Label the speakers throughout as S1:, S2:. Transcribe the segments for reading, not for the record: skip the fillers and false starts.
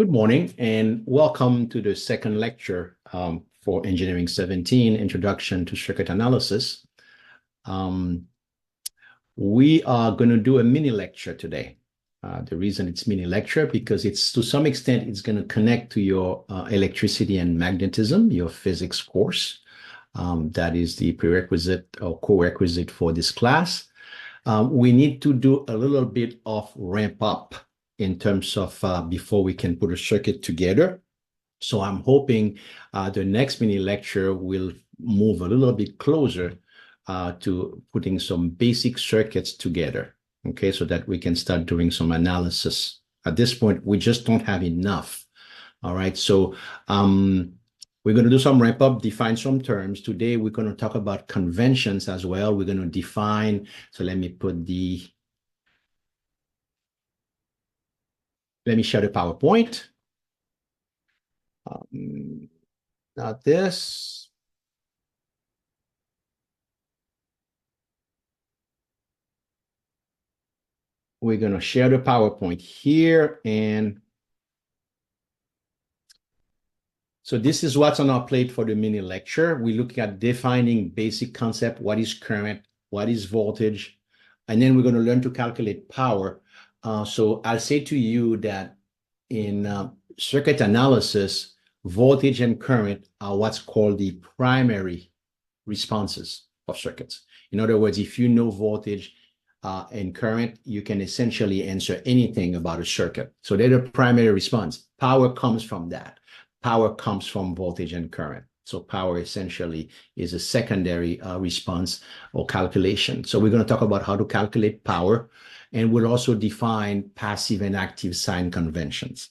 S1: Good morning and welcome to the second lecture for Engineering 17, Introduction to Circuit Analysis. We are going to do a mini lecture today. The reason it's mini lecture because it's to some extent it's going to connect to your electricity and magnetism, your physics course. That is the prerequisite or co-requisite for this class. We need to do a little bit of ramp up in terms of before we can put a circuit together. So I'm hoping the next mini lecture will move a little bit closer to putting some basic circuits together, okay, so that we can start doing some analysis. At this point, we just don't have enough, all right? So we're going to do some ramp up, define some terms. Today, we're going to talk about conventions as well. We're going to define, so let me share the PowerPoint. Not this. We're going to share the PowerPoint here. And so this is what's on our plate for the mini lecture. We look at defining basic concept. What is current? What is voltage? And then we're going to learn to calculate power. So I'll say to you that in circuit analysis, voltage and current are what's called the primary responses of circuits. In other words, if you know voltage and current, you can essentially answer anything about a circuit. So they're the primary response. Power comes from that. Power comes from voltage and current. So power essentially is a secondary response or calculation. So we're going to talk about how to calculate power, and we'll also define passive and active sign conventions.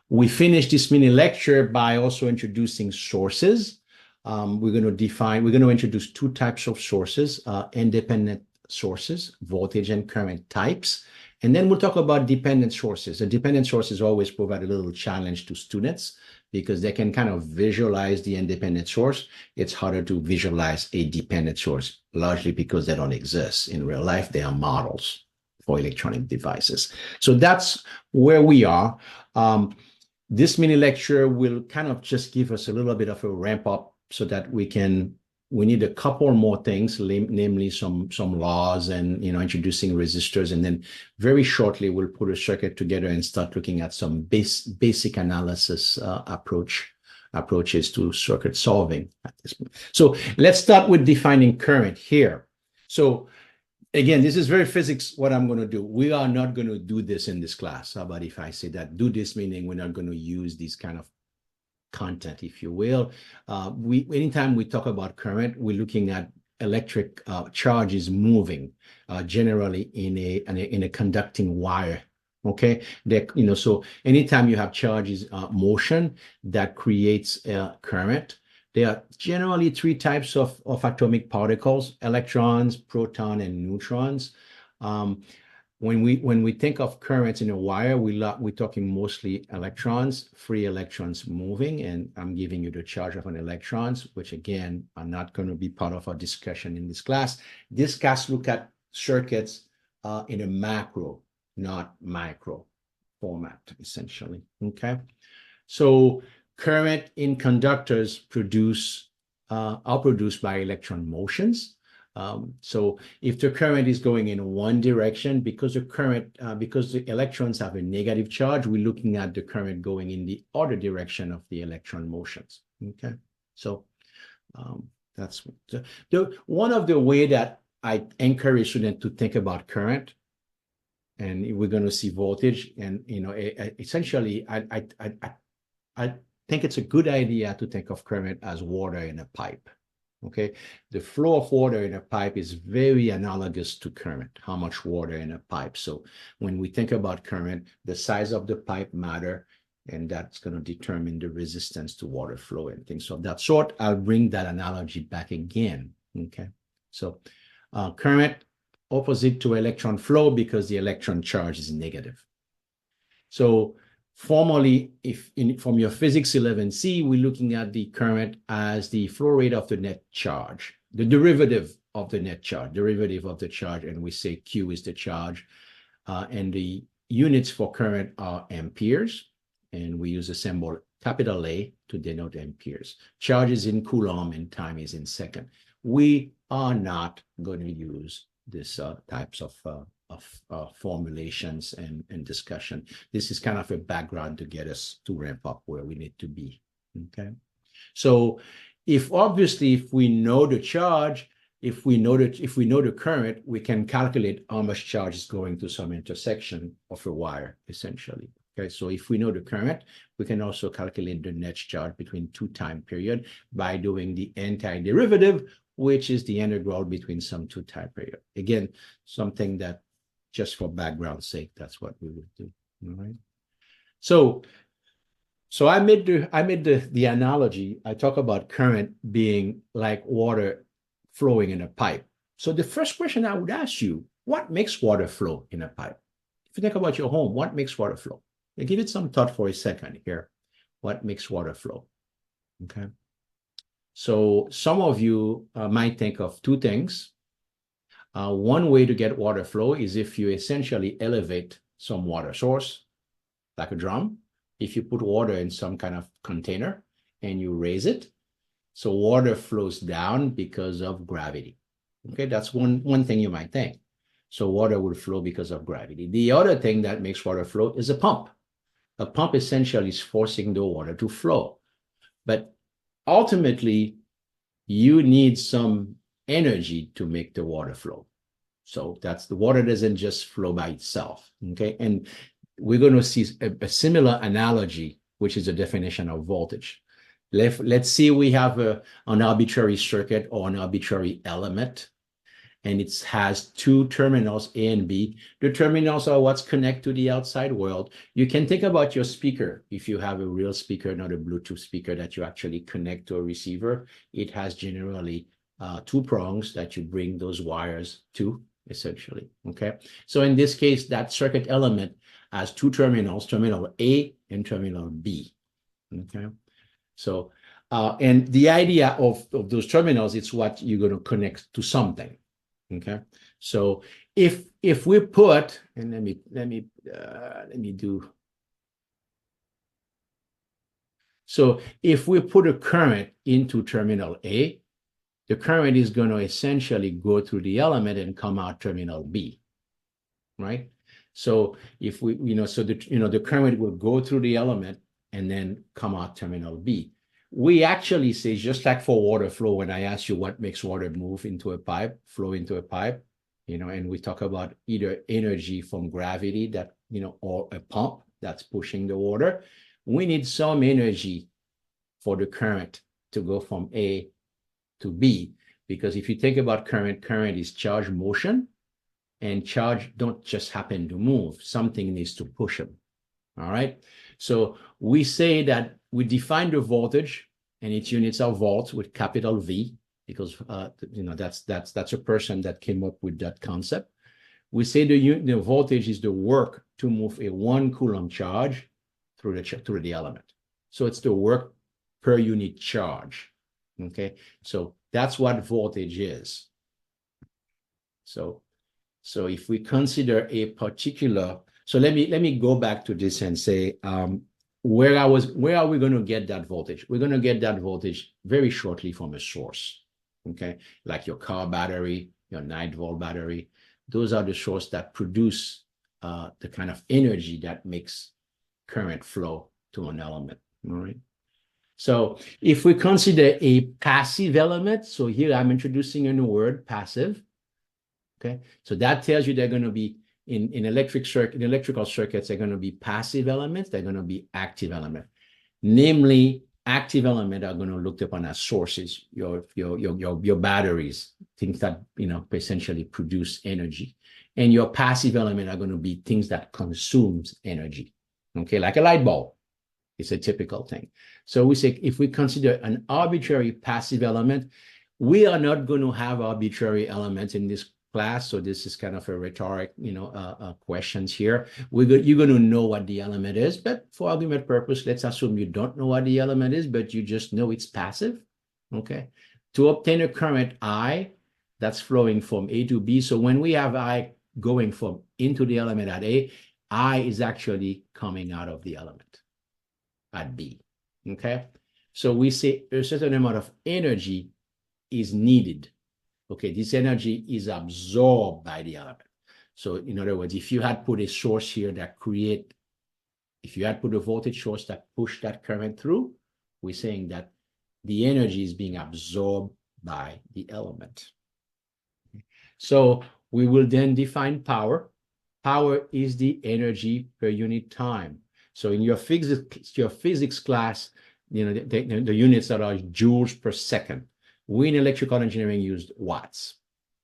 S1: We finished this mini lecture by also introducing sources. We're going to introduce two types of sources, independent sources, voltage and current types. And then we'll talk about dependent sources. The dependent sources always provide a little challenge to students because they can kind of visualize the independent source. It's harder to visualize a dependent source, largely because they don't exist in real life. They are models for electronic devices. So that's where we are. This mini lecture will kind of just give us a little bit of a ramp up so that we need a couple more things, namely some laws and introducing resistors, and then very shortly we'll put a circuit together and start looking at some basic analysis approaches to circuit solving at this point. So let's start with defining current here. So again, this is very physics, what I'm going to do. We are not going to do this in this class. How about if I say that? Do this meaning we're not going to use these kind of content, if you will. Anytime we talk about current, we're looking at electric charges moving, generally in a conducting wire. Okay, so anytime you have charges motion, that creates current. There are generally three types of atomic particles: electrons, proton, and neutrons. When we think of currents in a wire, we're talking mostly electrons, free electrons moving, and I'm giving you the charge of an electrons, which again are not going to be part of our discussion in this class. This class look at circuits in a macro, not micro format, essentially. Okay, so current in conductors are produced by electron motions. So if the current is going in one direction, because the electrons have a negative charge, we're looking at the current going in the other direction of the electron motions. Okay, so that's one of the way that I encourage students to think about current, and we're going to see voltage, and essentially I think it's a good idea to think of current as water in a pipe. Okay, the flow of water in a pipe is very analogous to current, how much water in a pipe. So when we think about current, the size of the pipe matter, and that's going to determine the resistance to water flow and things of that sort. I'll bring that analogy back again. Okay, so current opposite to electron flow because the electron charge is negative. So formally, from your physics 11C, we're looking at the current as the flow rate of the net charge, the derivative of the net charge, derivative of the charge, and we say Q is the charge, and the units for current are amperes. and we use a symbol capital A to denote amperes. Charge is in coulomb and time is in second. We are not going to use this types of formulations and discussion. This is kind of a background to get us to ramp up where we need to be. Okay, so if we know the charge, if we know the current, we can calculate how much charge is going to some intersection of a wire, essentially. Okay, so if we know the current, we can also calculate the net charge between two time period by doing the antiderivative, which is the integral between some two time period. Again, something that just for background sake, that's what we would do. All right. So I made the analogy. I talk about current being like water flowing in a pipe. So the first question I would ask you, what makes water flow in a pipe? If you think about your home, what makes water flow? And give it some thought for a second here. What makes water flow? Okay. So some of you might think of two things. One way to get water flow is if you essentially elevate some water source, like a drum. If you put water in some kind of container and you raise it, so water flows down because of gravity. Okay, that's one thing you might think. So water will flow because of gravity. The other thing that makes water flow is a pump. A pump essentially is forcing the water to flow. But ultimately, you need some energy to make the water flow. So that's the water doesn't just flow by itself. Okay, and we're going to see a similar analogy, which is a definition of voltage. Let's see we have an arbitrary circuit or an arbitrary element, and it has two terminals, A and B. The terminals are what's connected to the outside world. You can think about your speaker. If you have a real speaker, not a Bluetooth speaker that you actually connect to a receiver, it has generally two prongs that you bring those wires to, essentially. Okay. So in this case, that circuit element has two terminals, terminal A and terminal B. Okay. So, and the idea of those terminals, it's what you're going to connect to something. Okay. So if we put, and let me do. So if we put a current into terminal A, the current is going to essentially go through the element and come out terminal B, right? So if we, the current will go through the element and then come out terminal B. We actually say, just like for water flow, when I ask you what makes water move into a pipe, flow into a pipe, and we talk about either energy from gravity that, or a pump that's pushing the water. We need some energy for the current to go from A to B, because if you think about current is charge motion, and charge don't just happen to move. Something needs to push them. All right. So we say that we define the voltage, and its units are volts with capital V, because that's a person that came up with that concept. We say the voltage is the work to move a 1 coulomb charge through the element. So it's the work per unit charge. Okay. So that's what voltage is. So if we consider a particular, so let me go back to this and say, where are we going to get that voltage? We're going to get that voltage very shortly from a source, okay? Like your car battery, your 9-volt battery. Those are the sources that produce the kind of energy that makes current flow to an element, all right? So if we consider a passive element, so here I'm introducing a new word, passive. Okay, so that tells you they're going to be in electrical circuits, they're going to be passive elements, they're going to be active elements. Namely, active elements are going to looked upon as sources, your batteries, things that essentially produce energy. And your passive element are going to be things that consumes energy. Okay, like a light bulb. It's a typical thing. So we say if we consider an arbitrary passive element, we are not going to have arbitrary elements in this class. So this is kind of a rhetoric, questions here. You're going to know what the element is, but for argument purpose, let's assume you don't know what the element is, but you just know it's passive. Okay. To obtain a current I that's flowing from A to B. So when we have I going from into the element at A, I is actually coming out of the element. at B. Okay, so we say a certain amount of energy is needed. Okay, this energy is absorbed by the element. So in other words, if you had put a source here that if you had put a voltage source that pushed that current through, we're saying that the energy is being absorbed by the element. So we will then define power. Power is the energy per unit time. So in your physics class, the units that are joules per second. We in electrical engineering used watts.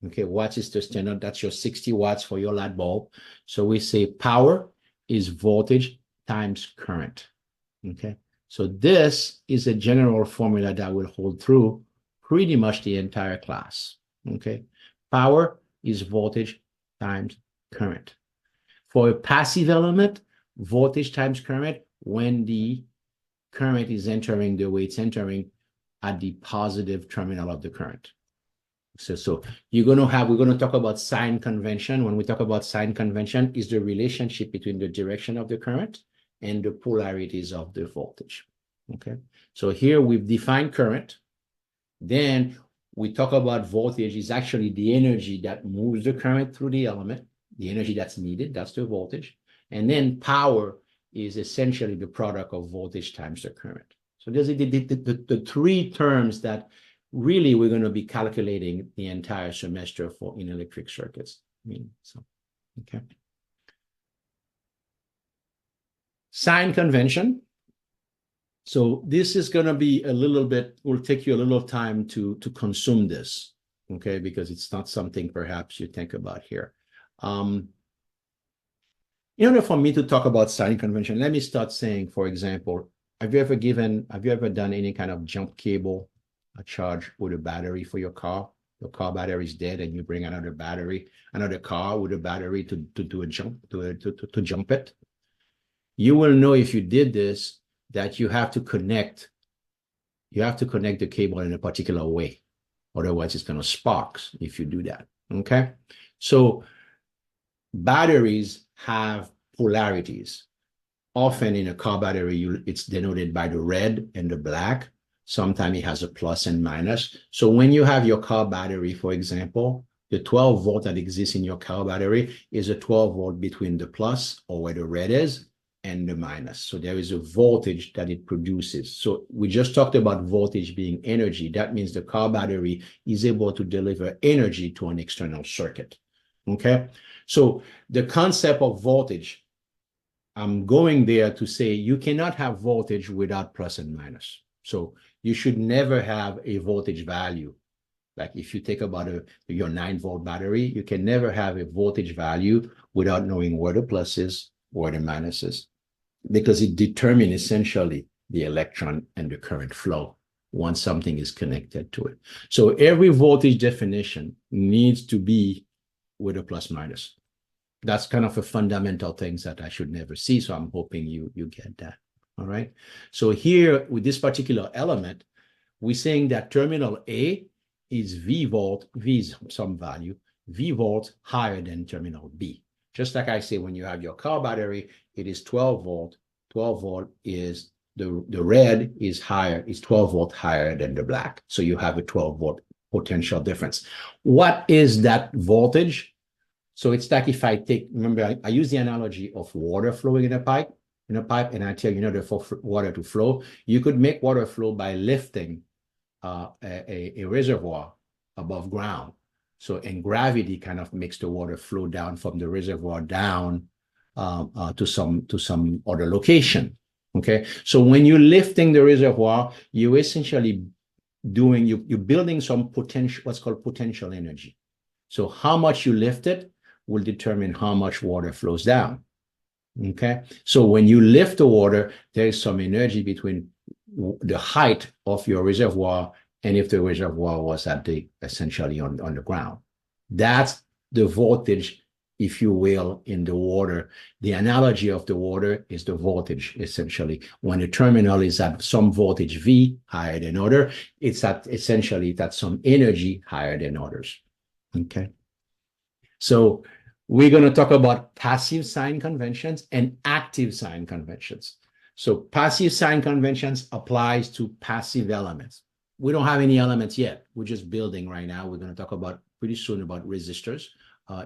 S1: Okay, watts is the standard. That's your 60 watts for your light bulb. So we say power is voltage times current. Okay, so this is a general formula that will hold through pretty much the entire class. Okay, power is voltage times current. For a passive element, voltage times current, when the current is entering the way it's entering at the positive terminal of the current. So we're going to talk about sign convention. When we talk about sign convention, is the relationship between the direction of the current and the polarities of the voltage. Okay, so here we've defined current. Then we talk about voltage is actually the energy that moves the current through the element, the energy that's needed, that's the voltage. And then power is essentially the product of voltage times the current. So there's the three terms that really we're going to be calculating the entire semester for in electric circuits. Okay. Sign convention. So this is going to be a little bit, will take you a little time to consume this, okay, because it's not something perhaps you think about here. In order for me to talk about sign convention, let me start saying, for example, have you ever done any kind of jump cable, a charge with a battery for your car? Your car battery is dead and you bring another car with a battery to do a jump, to jump it. You will know if you did this that you have to connect the cable in a particular way. Otherwise, it's going to spark if you do that. Okay. So batteries have polarities. Often in a car battery, it's denoted by the red and the black. Sometimes it has a plus and minus. So when you have your car battery, for example, the 12 volt that exists in your car battery is a 12 volt between the plus, or where the red is, and the minus. So there is a voltage that it produces. So we just talked about voltage being energy. That means the car battery is able to deliver energy to an external circuit. Okay. So the concept of voltage, I'm going there to say you cannot have voltage without plus and minus. So you should never have a voltage value. Like if you think about your 9-volt battery, you can never have a voltage value without knowing where the plus is or the minus is, because it determines essentially the electron and the current flow once something is connected to it. So every voltage definition needs to be with a plus minus. That's kind of a fundamental things that I should never see. So I'm hoping you get that. All right. So here with this particular element, we're saying that terminal A is V volt, V is some value, V volt higher than terminal B. Just like I say, when you have your car battery, it is 12 volt. 12 volt is the red is higher, is 12 volt higher than the black. So you have a 12 volt potential difference. What is that voltage? So it's like if I take, remember, I use the analogy of water flowing in a pipe, and I tell you, in order for water to flow, you could make water flow by lifting a reservoir above ground. So, and gravity kind of makes the water flow down from the reservoir down to some other location. Okay, so when you're lifting the reservoir, you essentially you're building some potential, what's called potential energy. So how much you lift it will determine how much water flows down. Okay, so when you lift the water, there is some energy between the height of your reservoir and if the reservoir was at essentially on the ground. That's the voltage, if you will, in the water. The analogy of the water is the voltage, essentially. When the terminal is at some voltage V higher than other, it's at essentially that some energy higher than others. Okay. So we're going to talk about passive sign conventions and active sign conventions. So passive sign conventions applies to passive elements. We don't have any elements yet. We're just building right now. We're going to talk about pretty soon about resistors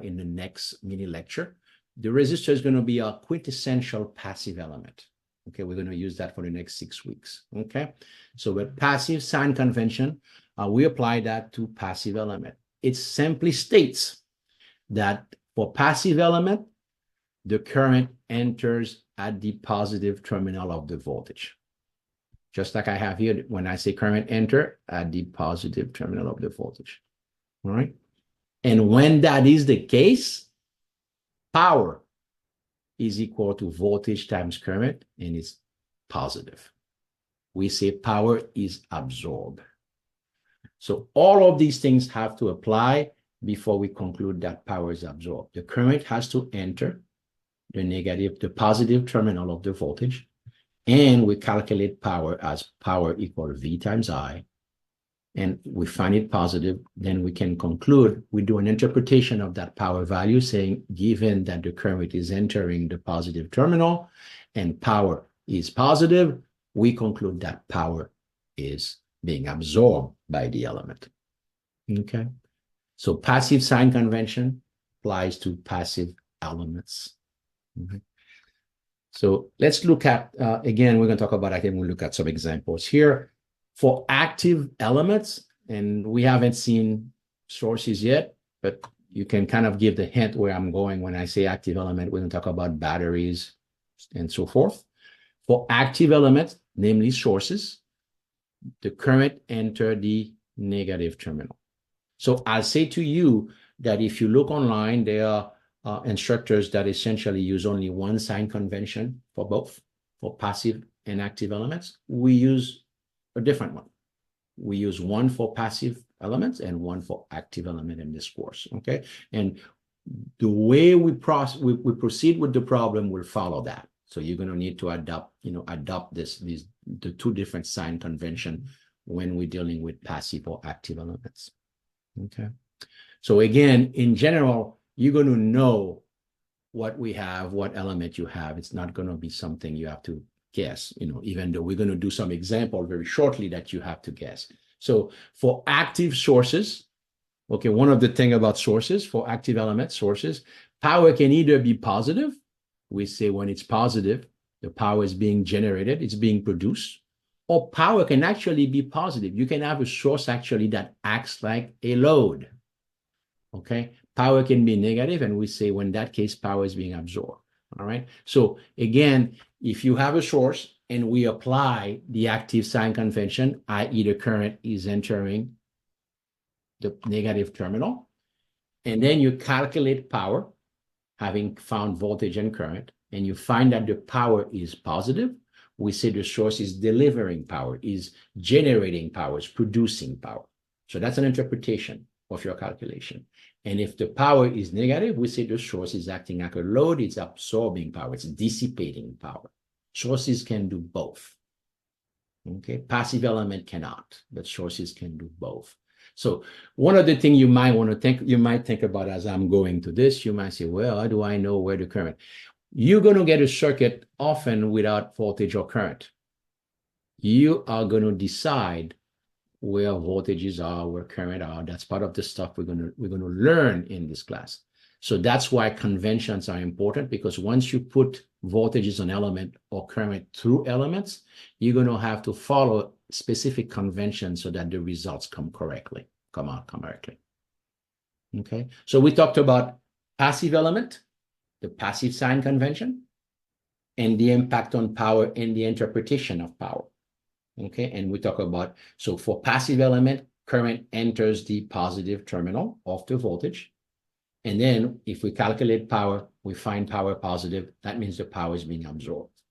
S1: in the next mini lecture. The resistor is going to be a quintessential passive element. Okay, we're going to use that for the next 6 weeks. Okay, so with passive sign convention, we apply that to passive element. It simply states that for passive element, the current enters at the positive terminal of the voltage. Just like I have here, when I say current enter at the positive terminal of the voltage. All right. And when that is the case, power is equal to voltage times current, and it's positive. We say power is absorbed. So all of these things have to apply before we conclude that power is absorbed. The current has to enter the positive terminal of the voltage, and we calculate power as power equal V times I, and we find it positive. Then we can conclude, we do an interpretation of that power value saying, given that the current is entering the positive terminal and power is positive, we conclude that power is being absorbed by the element. Okay, so passive sign convention applies to passive elements. Okay. So let's look at, again, we're going to talk about, I think we'll look at some examples here. For active elements, and we haven't seen sources yet, but you can kind of give the hint where I'm going when I say active element. We're going to talk about batteries and so forth. For active elements, namely sources, the current enter the negative terminal. So I'll say to you that if you look online, there are instructors that essentially use only one sign convention for both, for passive and active elements. We use a different one. We use one for passive elements and one for active element in this course, okay? And the way we proceed with the problem will follow that. So you're going to need to adopt the two different sign convention when we're dealing with passive or active elements, okay? So again, in general, you're going to know what we have, what element you have. It's not going to be something you have to guess, even though we're going to do some example very shortly that you have to guess. So for active sources, okay, one of the things about sources, for active element sources, power can either be positive. We say when it's positive, the power is being generated, it's being produced, or power can actually be positive. You can have a source actually that acts like a load. Okay, power can be negative, and we say when that case, power is being absorbed. All right. So again, if you have a source and we apply the active sign convention, i.e. the current is entering the negative terminal, and then you calculate power, having found voltage and current, and you find that the power is positive, we say the source is delivering power, is generating power, is producing power. So that's an interpretation of your calculation. And if the power is negative, we say the source is acting like a load, it's absorbing power, it's dissipating power. Sources can do both. Okay, passive element cannot, but sources can do both. So one of the things you might want to think about as I'm going to this, you might say, well, how do I know where the current? You're going to get a circuit often without voltage or current. You are going to decide where voltages are, where current are. That's part of the stuff we're going to learn in this class. So that's why conventions are important, because once you put voltages on element or current through elements, you're going to have to follow specific conventions so that the results come out correctly. Okay, so we talked about passive element, the passive sign convention, and the impact on power and the interpretation of power. Okay, and we talk about, so for passive element, current enters the positive terminal of the voltage. And then if we calculate power, we find power positive. That means the power is being absorbed.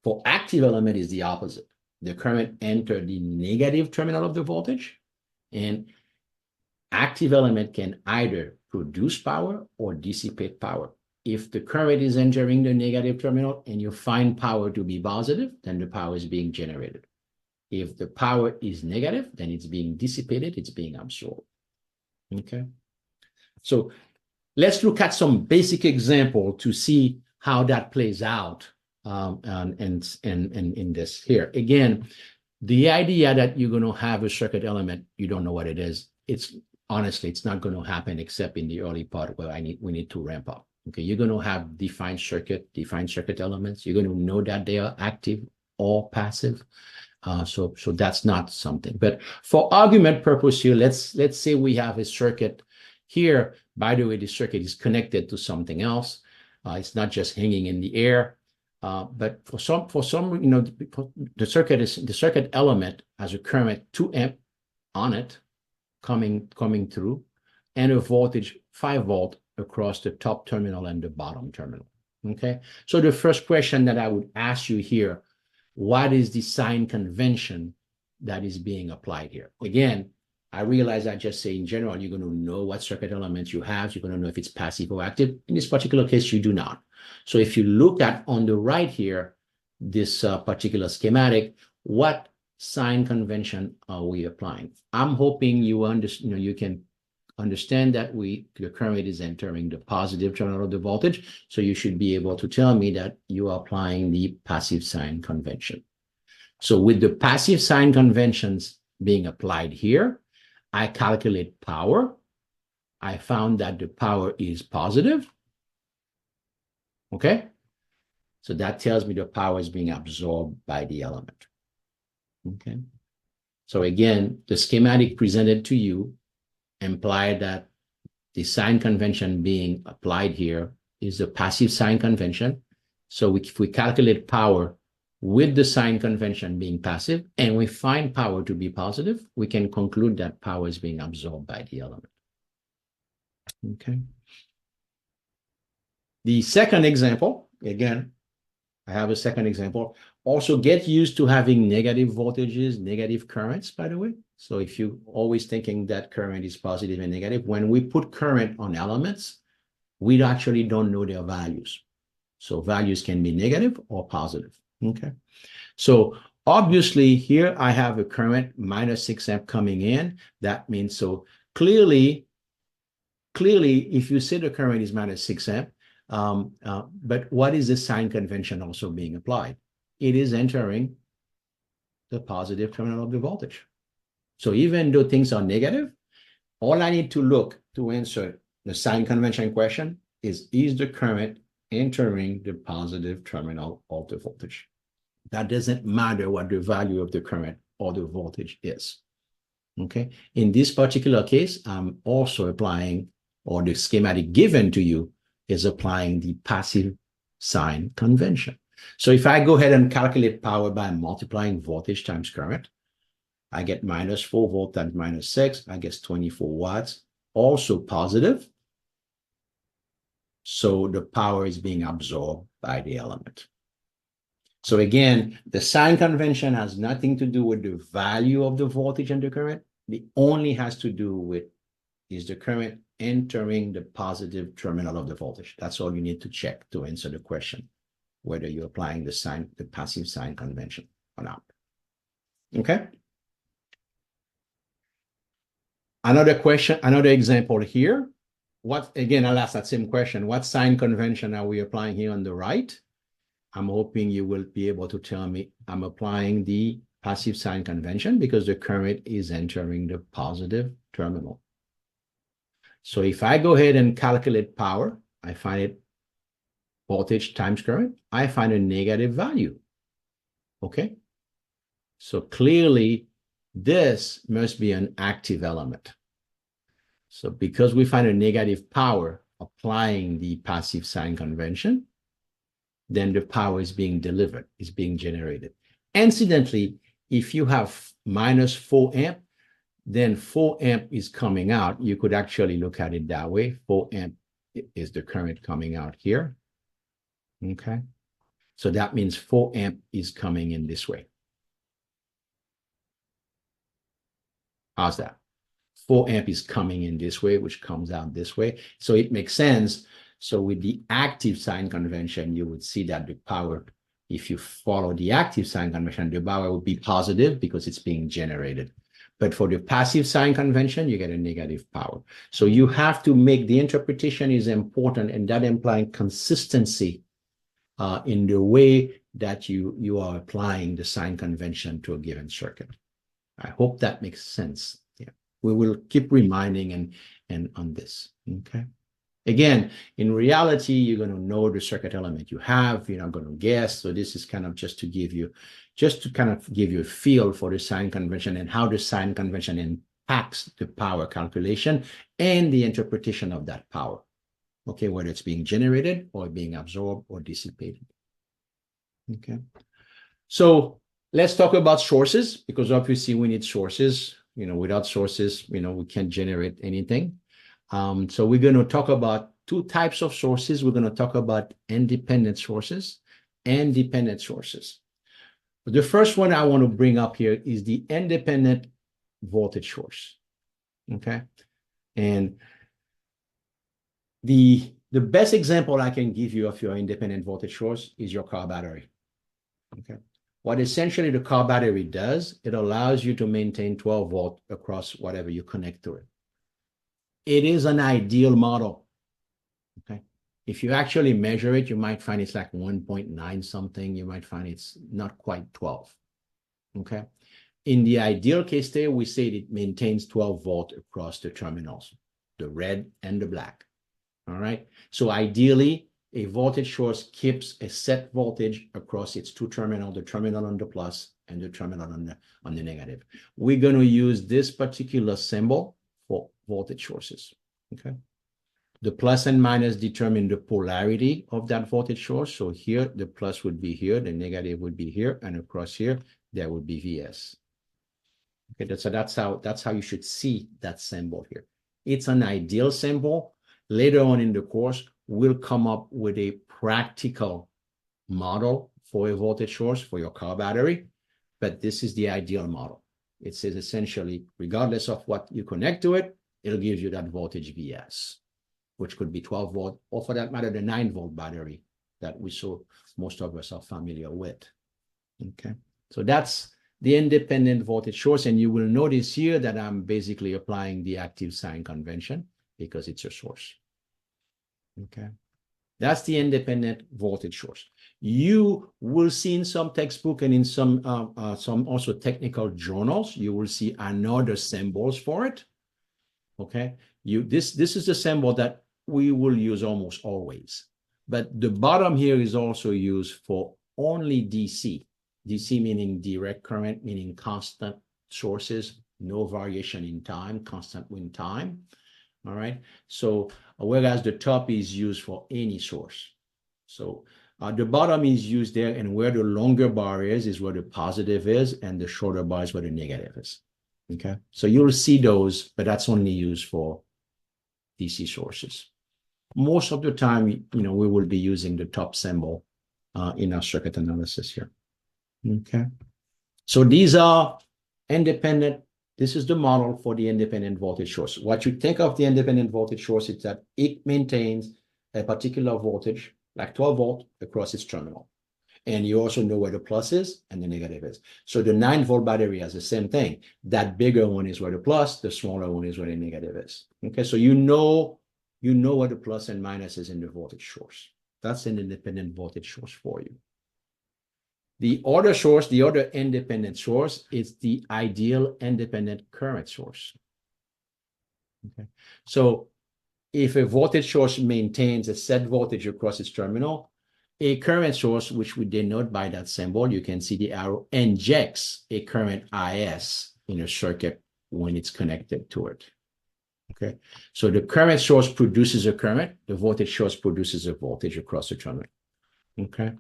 S1: For active element is the opposite. The current enters the negative terminal of the voltage, and active element can either produce power or dissipate power. If the current is entering the negative terminal and you find power to be positive, then the power is being generated. If the power is negative, then it's being dissipated, it's being absorbed. Okay. So let's look at some basic example to see how that plays out and in this here. Again, the idea that you're going to have a circuit element, you don't know what it is. It's honestly, it's not going to happen except in the early part where we need to ramp up. Okay, you're going to have defined circuit elements. You're going to know that they are active or passive. So that's not something. But for argument purpose here, let's say we have a circuit here. By the way, the circuit is connected to something else. It's not just hanging in the air. But for some, the circuit element has a current 2 amp on it coming through, and a voltage 5 volt across the top terminal and the bottom terminal. Okay, so the first question that I would ask you here, what is the sign convention that is being applied here? Again, I realize I just say in general, you're going to know what circuit elements you have. You're going to know if it's passive or active. In this particular case, you do not. So if you look at on the right here, this particular schematic, what sign convention are we applying? I'm hoping you can understand that the current is entering the positive terminal of the voltage. So you should be able to tell me that you are applying the passive sign convention. So with the passive sign conventions being applied here, I calculate power. I found that the power is positive. Okay. So that tells me the power is being absorbed by the element. Okay. So again, the schematic presented to you imply that the sign convention being applied here is a passive sign convention. So if we calculate power with the sign convention being passive and we find power to be positive, we can conclude that power is being absorbed by the element. Okay. The second example, again, I have a second example. Also get used to having negative voltages, negative currents, by the way. So if you're always thinking that current is positive and negative, when we put current on elements, we actually don't know their values. So values can be negative or positive. Okay. So obviously here I have a current minus 6 amp coming in. That means so clearly, if you say the current is minus 6 amp, but what is the sign convention also being applied? It is entering the positive terminal of the voltage. So even though things are negative, all I need to look to answer the sign convention question is the current entering the positive terminal of the voltage? That doesn't matter what the value of the current or the voltage is. Okay. In this particular case, I'm also applying, or the schematic given to you is applying the passive sign convention. So if I go ahead and calculate power by multiplying voltage times current, I get minus 4 volt times minus 6, I guess 24 watts, also positive. So the power is being absorbed by the element. So again, the sign convention has nothing to do with the value of the voltage and the current. It only has to do with is the current entering the positive terminal of the voltage. That's all you need to check to answer the question, whether you're applying the passive sign convention or not. Okay. Another question, another example here. Again, I'll ask that same question. What sign convention are we applying here on the right? I'm hoping you will be able to tell me I'm applying the passive sign convention because the current is entering the positive terminal. So if I go ahead and calculate power, I find it voltage times current, I find a negative value. Okay. So clearly this must be an active element. So because we find a negative power applying the passive sign convention, then the power is being delivered, is being generated. Incidentally, if you have minus 4 amp, then 4 amp is coming out. You could actually look at it that way. 4 amp is the current coming out here. Okay. So that means 4 amp is coming in this way. How's that? 4 amp is coming in this way, which comes out this way. So it makes sense. So with the active sign convention, you would see that the power, if you follow the active sign convention, the power would be positive because it's being generated. But for the passive sign convention, you get a negative power. So you have to make the interpretation is important, and that implies consistency in the way that you are applying the sign convention to a given circuit. I hope that makes sense. Yeah, we will keep reminding and on this. Okay. Again, in reality, you're going to know the circuit element you have. You're not going to guess. So this is kind of just to give you a feel for the sign convention and how the sign convention impacts the power calculation and the interpretation of that power. Okay, whether it's being generated or being absorbed or dissipated. Okay. So let's talk about sources, because obviously we need sources. Without sources, we can't generate anything. So we're going to talk about two types of sources. We're going to talk about independent sources and dependent sources. The first one I want to bring up here is the independent voltage source. Okay. And the best example I can give you of your independent voltage source is your car battery. Okay. What essentially the car battery does, it allows you to maintain 12 volt across whatever you connect to it. It is an ideal model. Okay. If you actually measure it, you might find it's like 1.9 something. You might find it's not quite 12. Okay. In the ideal case there, we say it maintains 12 volt across the terminals, the red and the black. All right. So ideally, a voltage source keeps a set voltage across its two terminals, the terminal on the plus and the terminal on the negative. We're going to use this particular symbol for voltage sources. Okay. The plus and minus determine the polarity of that voltage source. So here, the plus would be here, the negative would be here, and across here, there would be Vs. Okay, so that's how you should see that symbol here. It's an ideal symbol. Later on in the course, we'll come up with a practical model for a voltage source for your car battery, but this is the ideal model. It says essentially, regardless of what you connect to it, it'll give you that voltage Vs, which could be 12 volt, or for that matter, the 9 volt battery that most of us are familiar with. Okay, so that's the independent voltage source, and you will notice here that I'm basically applying the active sign convention because it's a source. Okay, that's the independent voltage source. You will see in some textbook and in some also technical journals, you will see another symbols for it. Okay, this is the symbol that we will use almost always, but the bottom here is also used for only DC. DC meaning direct current, meaning constant sources, no variation in time, constant in time. All right. So whereas the top is used for any source. So the bottom is used there, and where the longer bar is where the positive is, and the shorter bar is where the negative is. Okay. So you'll see those, but that's only used for DC sources. Most of the time, we will be using the top symbol in our circuit analysis here. Okay. So these are independent. This is the model for the independent voltage source. What you think of the independent voltage source is that it maintains a particular voltage, like 12 volt, across its terminal. And you also know where the plus is and the negative is. So the 9 volt battery has the same thing. That bigger one is where the plus, the smaller one is where the negative is. Okay, so you know where the plus and minus is in the voltage source. That's an independent voltage source for you. The other source, the other independent source, is the ideal independent current source. Okay, so if a voltage source maintains a set voltage across its terminal, a current source, which we denote by that symbol, you can see the arrow, injects a current IS in a circuit when it's connected to it. Okay, so the current source produces a current, the voltage source produces a voltage across the terminal. Okay,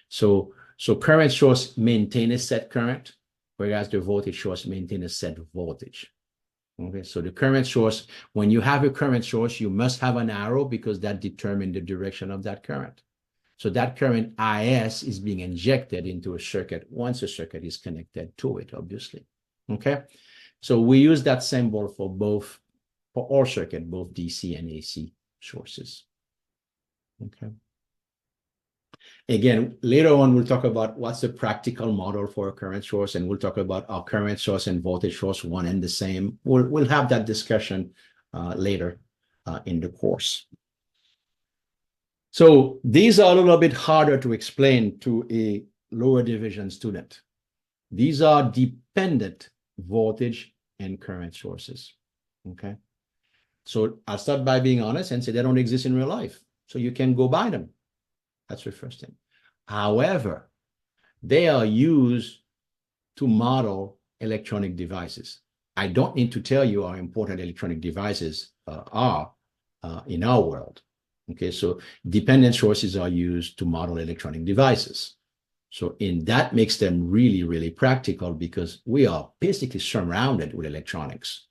S1: so current source maintain a set current, whereas the voltage source maintain a set voltage. Okay, so the current source, when you have a current source, you must have an arrow because that determines the direction of that current. So that current IS is being injected into a circuit once a circuit is connected to it, obviously. Okay, so we use that symbol for all circuit, both DC and AC sources. Okay. Again, later on, we'll talk about what's the practical model for a current source, and we'll talk about our current source and voltage source, one and the same. We'll have that discussion later in the course. So these are a little bit harder to explain to a lower division student. These are dependent voltage and current sources, okay? So I'll start by being honest and say they don't exist in real life. So you can go buy them. That's the first thing. However, they are used to model electronic devices. I don't need to tell you how important electronic devices are in our world. Okay, so dependent sources are used to model electronic devices. So in that makes them really, really practical because we are basically surrounded with electronics.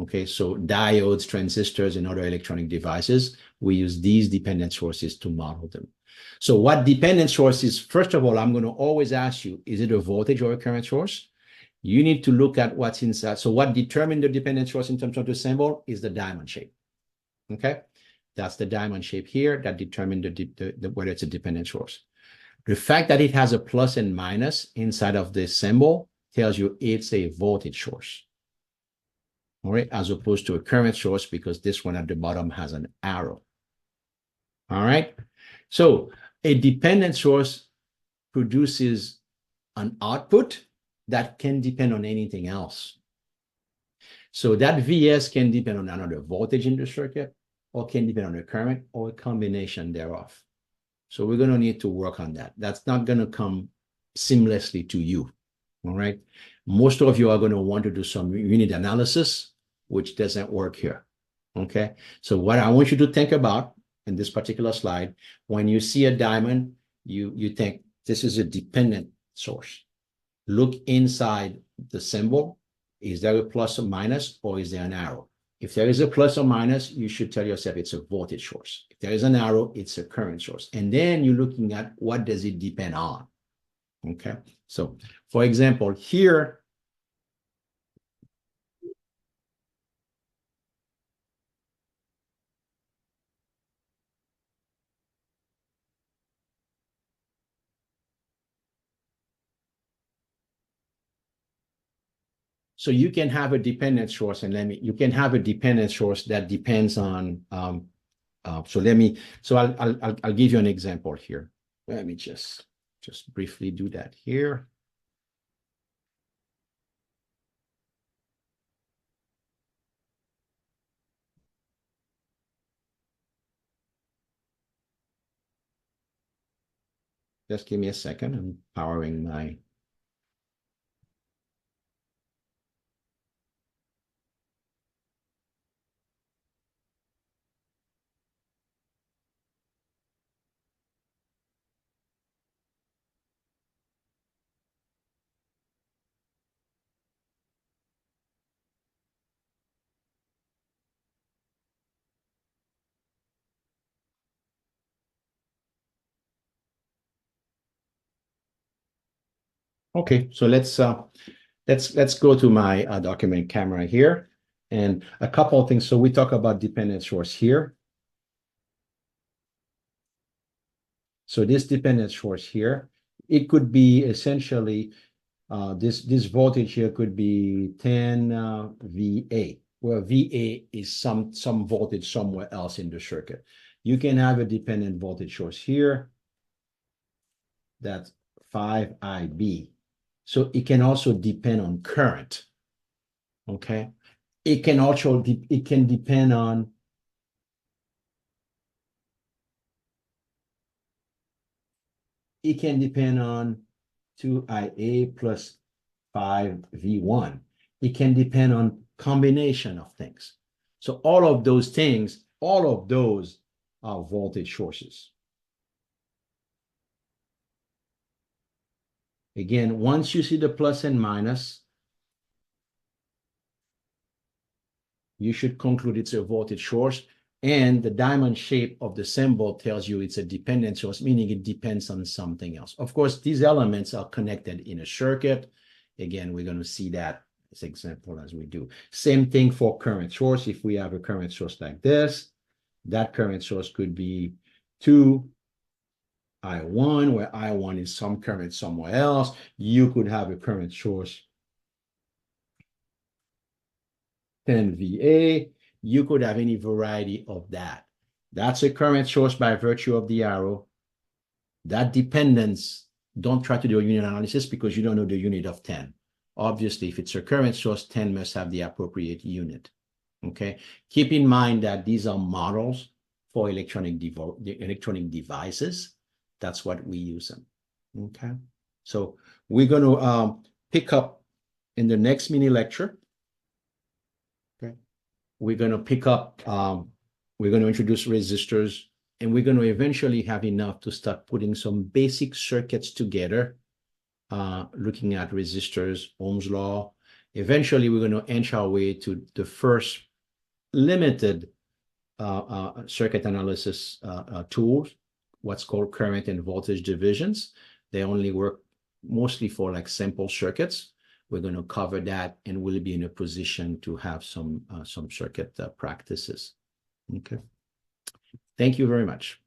S1: Okay, so diodes, transistors, and other electronic devices, we use these dependent sources to model them. So what dependent sources, first of all, I'm going to always ask you, is it a voltage or a current source? You need to look at what's inside. So what determines the dependent source in terms of the symbol is the diamond shape. Okay, that's the diamond shape here that determines whether it's a dependent source. The fact that it has a plus and minus inside of the symbol tells you it's a voltage source. All right, as opposed to a current source because this one at the bottom has an arrow. All right, so a dependent source produces an output that can depend on anything else. So that VS can depend on another voltage in the circuit, or can depend on the current, or a combination thereof. So we're going to need to work on that. That's not going to come seamlessly to you. All right. Most of you are going to want to do some unit analysis, which doesn't work here. Okay. So what I want you to think about in this particular slide, when you see a diamond, you think this is a dependent source. Look inside the symbol. Is there a plus or minus, or is there an arrow? If there is a plus or minus, you should tell yourself it's a voltage source. If there is an arrow, it's a current source. And then you're looking at what does it depend on. Okay. So for example, here, so you can have a dependent source, and you can have a dependent source that depends on, so I'll give you an example here. Let me just briefly do that here. Just give me a second. I'm powering my. Okay, so let's go to my document camera here, and a couple of things. So we talk about dependent source here. So this dependent source here, it could be essentially this voltage here could be 10 VA, where VA is some voltage somewhere else in the circuit. You can have a dependent voltage source here. That's 5 IB. So it can also depend on current. Okay. It can also depend on it can depend on 2IA plus 5V1. It can depend on combination of things. So all of those things, all of those are voltage sources. Again, once you see the plus and minus, you should conclude it's a voltage source. And the diamond shape of the symbol tells you it's a dependent source, meaning it depends on something else. Of course, these elements are connected in a circuit. Again, we're going to see that as example as we do. Same thing for current source. If we have a current source like this, that current source could be 2 I1, where I1 is some current somewhere else. You could have a current source 10 VA. You could have any variety of that. That's a current source by virtue of the arrow. That dependence, don't try to do a unit analysis because you don't know the unit of 10. Obviously, if it's a current source, 10 must have the appropriate unit. Okay. Keep in mind that these are models for electronic devices. That's what we use them. Okay. So we're going to pick up in the next mini lecture. Okay. We're going to pick up, we're going to introduce resistors, and we're going to eventually have enough to start putting some basic circuits together, looking at resistors, Ohm's law. Eventually, we're going to inch our way to the first limited circuit analysis tools, what's called current and voltage divisions. They only work mostly for like simple circuits. We're going to cover that, and we'll be in a position to have some circuit practices. Okay. Thank you very much.